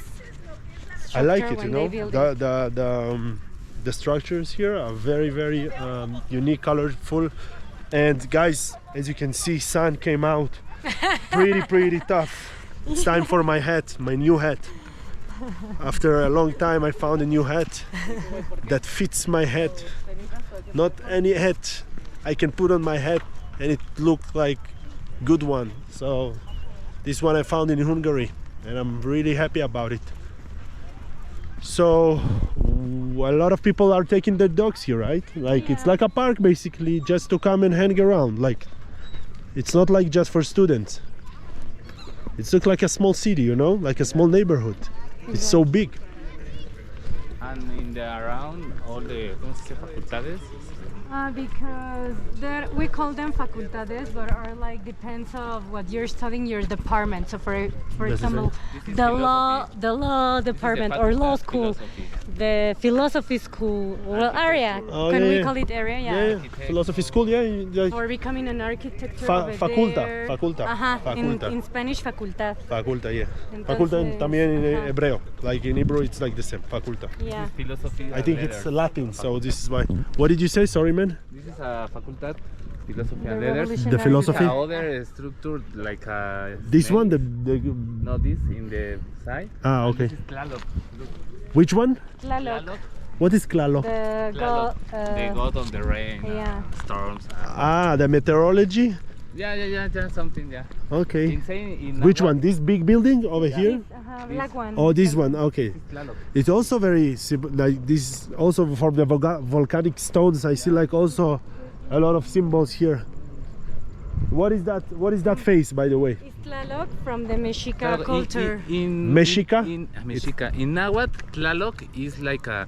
I like structure it, you when know. they build it. The structures here are very unique, colorful. And guys, as you can see, sun came out pretty tough. It's time for my hat, my new hat. After a long time I found a new hat that fits my head. Not any hat I can put on my head and it looked like good one. So this one I found in Hungary and I'm really happy about it. So a lot of people are taking their dogs here, right? Like it's like a park basically, just to come and hang around. Like it's not like just for students. It looks like a small city, you know, like a small neighborhood. It's so big. And in the around all the ¿cómo se dice? Facultades. Because we call them facultades, but are like depends of what you're studying, your department. So for example, This is the law department or law facultad school, philosophy. the philosophy school, well, area. Oh, Can yeah, we yeah. call it area? Yeah, philosophy school, yeah. Like For becoming an architecture over faculta, there. faculta, Ajá, faculta. in Spanish, facultad. faculta, yeah. Entonces, Faculta también en ajá. hebreo. Like in Hebrew, it's like the same. Faculta. Yeah. Philosophy. I think it's Latin, so this is why. What did you say? Sorry, man. This is a facultad, philosophy The and letters. revolutionary- The philosophy. Other structure like a This snake. one, the No, this in the side. ah, okay. This is Tlaloc. Look, Which one? Tlaloc. Tlaloc. What is Tlaloc? The Tlaloc. god. The god of the rain, yeah. storms. Ah, the meteorology. Yeah, something, yeah. Okay. Insane in Which Nahua, one? This big building over here? Black one. Oh, this one. Okay. this is Tlaloc. It's also very like this. Also from the volcanic stones, I see like also a lot of symbols here. What is that? What is that face, by the way? It's Tlaloc from the Mexica Tlaloc, culture. In Mexica? Mexica. In Nahuatl, Tlaloc is like a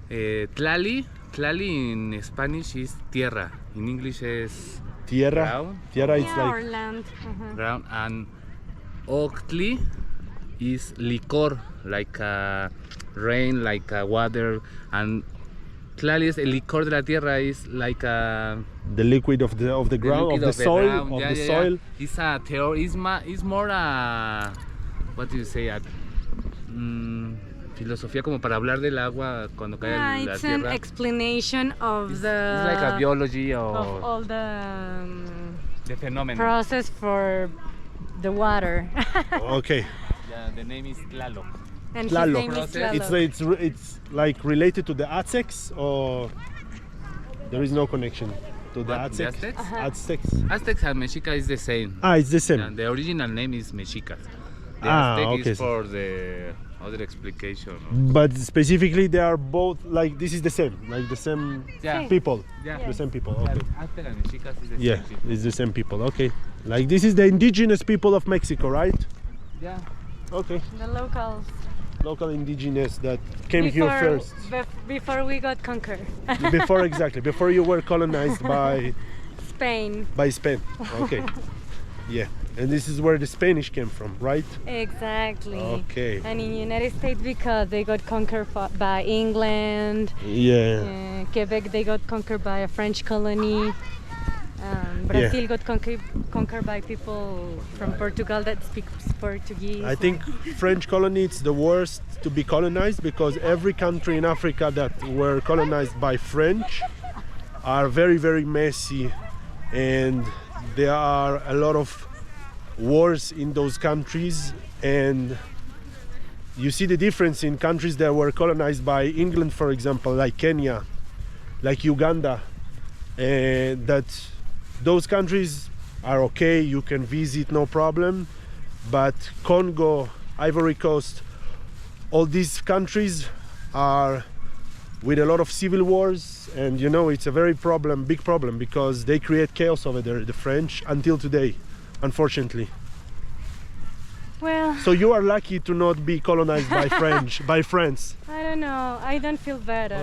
Tlali. Tlali in Spanish is tierra. In English is Tierra. ground. Tierra is Yeah, or like land. Ground. And Octli is licor, like rain, like water. And Tlali is el licor de la tierra is like a the liquid of the ground, of liquid the soil, ground. of Yeah, the yeah, soil. yeah. It's a theory. It's more a what do you say? A filosofía como para hablar del agua cuando cae Yeah, la it's an tierra. explanation of It's the like a biology of or all the the phenomenon. process for the water. Okay. Yeah, the name is Tlaloc. And his Tlaloc. name is Process. Tlaloc. It's like related to the Aztecs, or there is no connection to the What, the Aztecs. Aztecs? Aztecs. Aztecs and Mexica is the same. Ah, it's the same. Yeah, the original name is Mexicas. The Ah, Aztec okay. is for the other explication. But specifically, they are both like this is the same, like the same Yeah. people, Yeah. the same people. Okay. Aztec and Mexicas is the Yeah, same people. it's the same people. Okay. Like this is the indigenous people of Mexico, right? Yeah. Okay. The locals. Local indigenous that came here first. Before we got conquered. before you were colonized by Spain. Spain. Okay. Yeah. And this is where the Spanish came from, right? Exactly. Okay. And in United States because they got conquered by England. Yeah. Quebec they got conquered by a French colony. Brazil got conquered by people from Portugal that speak Portuguese. I think French colony it's the worst to be colonized because every country in Africa that were colonized by French are very, very messy, and there are a lot of wars in those countries, and you see the difference in countries that were colonized by England, for example, like Kenya, like Uganda, and that those countries are okay, you can visit, no problem. But Congo, Ivory Coast, all these countries are with a lot of civil wars, and you know it's a very big problem because they create chaos over there, the French, until today, unfortunately. Well, So you are lucky to not be colonized by by France. I don't know. I don't feel better.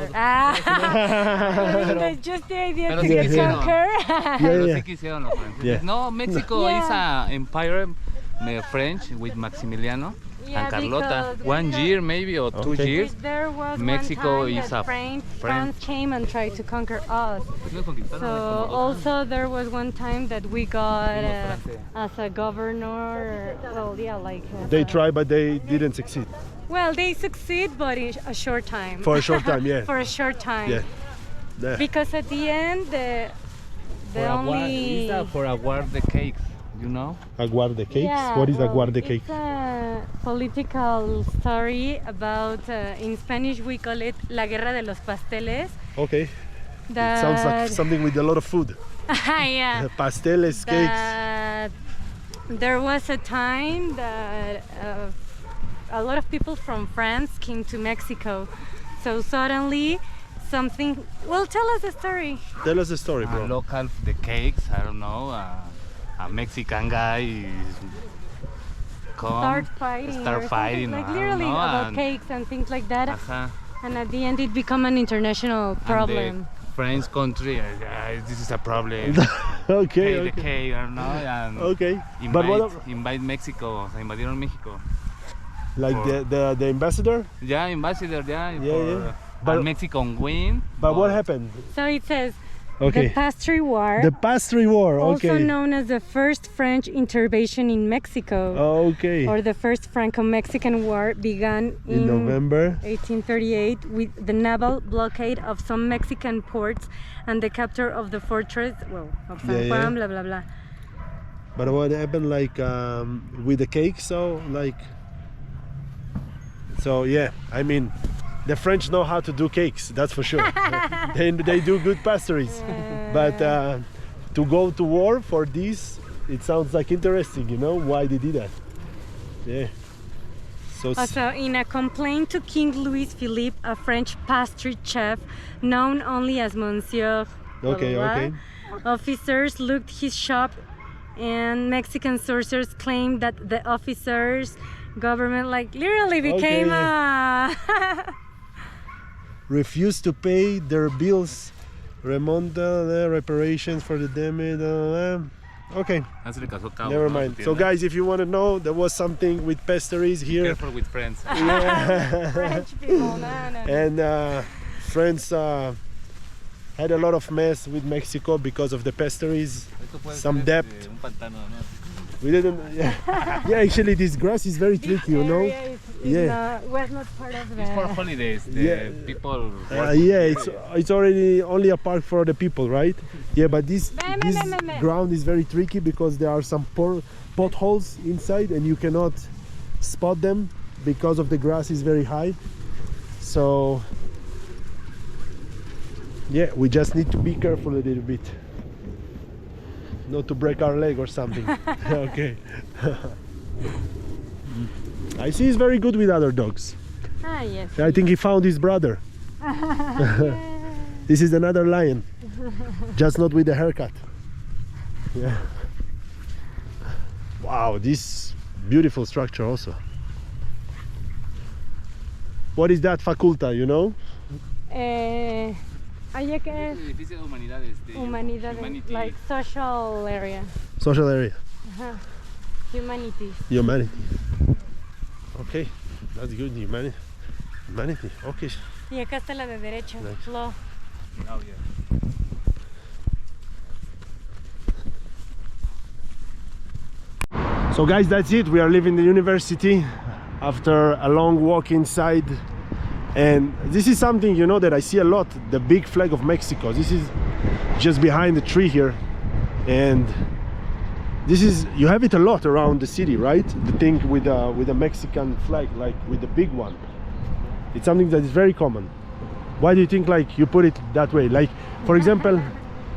Just the idea Pero to sí get quisieron. conquered. Pero yeah. sí quisieron los franceses. Yeah. No, Mexico Yeah. is a empire French with Maximiliano Yeah, and Carlota. because 1 year maybe or 2 Okay. years. There was Mexico one time is that a France came and tried to conquer us. So also there was one time that we got as a governor. Well, yeah, like They tried, but they didn't succeed Well, they succeed, but in a short time. for a short time. Yeah. For a short time. Yeah. Yeah. Because at the end, For award the cakes, you know? Aguarde cakes? Yeah, What is well, aguarde cake? It's a political story about, in Spanish we call it La Guerra de los Pasteles. Okay. That, It sounds like something with a lot of food. yeah. Pasteles, cakes. That there was a time that a lot of people from France came to Mexico. So suddenly something... Well, tell us the story. Tell us the story, bro. Local, the cakes, I don't know, a Mexican guy Start fighting. Start or fighting, something, like I don't literally know, about and- cakes and things like that. Uh-huh. And at the end it became an international problem. And the French country, this is a problem. Okay, Pay the okay. cake, I don't know, and Okay. But invite Mexico, o sea, invadieron México. like for- the ambassador? Yeah, ambassador, Yeah, for, yeah. But- and Mexico win. But what happened? So it says Okay. the Pastry War, The pastry war. also Okay. known as the first French intervention in Mexico, Okay. or the first Franco-Mexican War, began In November. 1838 with the naval blockade of some Mexican ports and the capture of the fortress, of San Yeah, yeah. Juan, blah blah blah. But what happened like with the cake? So yeah, I mean, the French know how to do cakes. That's for sure. they do good pastries. But to go to war for this, it sounds like interesting. You know why they did that? Yeah. So Also, in a complaint to King Louis Philippe, a French pastry chef known only as Monsieur, blah, Okay, blah, blah, okay. officers looked his shop, and Mexican sources claimed that the officers' government, like, literally became a refused to pay their bills, remonta reparations for the damage. Okay, Ah, se le casó Cabo, never ¿no? mind. Su So tienda. guys, if you want to know, there was something with pastries here, Careful with friends. French people. No. and friends had a lot of mess with Mexico because of the pastries. Some debt. Un pantano, ¿no? We didn't. Yeah, actually, this grass is very tricky, you know. Was not part of the... It's for holidays. The Yeah. people. Yeah, it's already only a park for the people, right? Yeah, but this ground is very tricky because there are some potholes inside, and you cannot spot them because of the grass is very high. So yeah, we just need to be careful a little bit, not to break our leg or something. Okay. I see he's very good with other dogs. Ah, yes. I think he found his brother. This is another lion, just not with the haircut. Yeah. Wow, this beautiful structure also. What is that faculta, you know? Allá que es Edificio de humanidades. humanidades, Humanity. like social area. Social area. Humanities. Humanity. Okay, that's good. Humanity. Okay. Y acá está la de derecho. Nice. Law. Oh, yeah. So guys, that's it. We are leaving the university after a long walk inside, and this is something, you know, that I see a lot, the big flag of Mexico. This is just behind the tree here, and this is, you have it a lot around the city, right? The thing with the Mexican flag, like with the big one. It's something that is very common. Why do you think like you put it that way? Like, for example,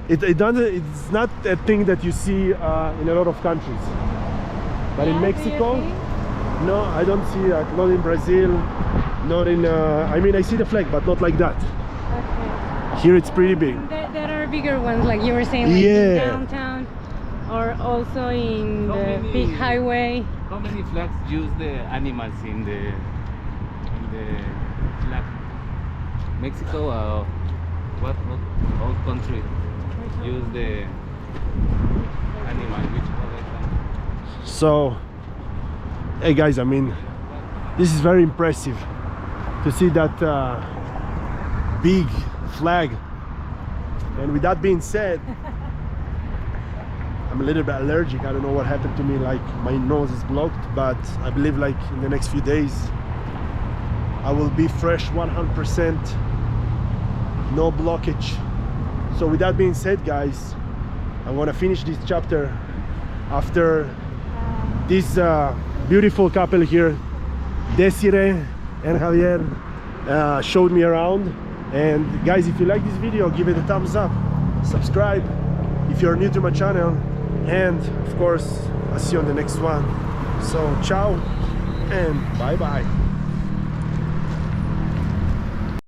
it doesn't, it's not a thing that you see in a lot of countries. But in Yeah, do you Mexico, think? no, I don't see that. Not in Brazil, not in. I mean, I see the flag, but not like that. Okay. Here it's pretty big. There are bigger ones, like you were saying, like Yeah. in downtown, or also in How the many- big highway. How many flags use the animals in the flag? Mexico, what all country use the animal? Which other country? So, hey guys, I mean, this is very impressive to see that big flag. And with that being said, I'm a little bit allergic. I don't know what happened to me, like my nose is blocked, but I believe like in the next few days I will be fresh 100%, no blockage. So with that being said, guys, I'm gonna finish this chapter after this beautiful couple here, Desiree and Javier, showed me around. And guys, if you like this video, give it a thumbs up, subscribe if you're new to my channel, and of course I'll see you on the next one. So ciao and bye bye.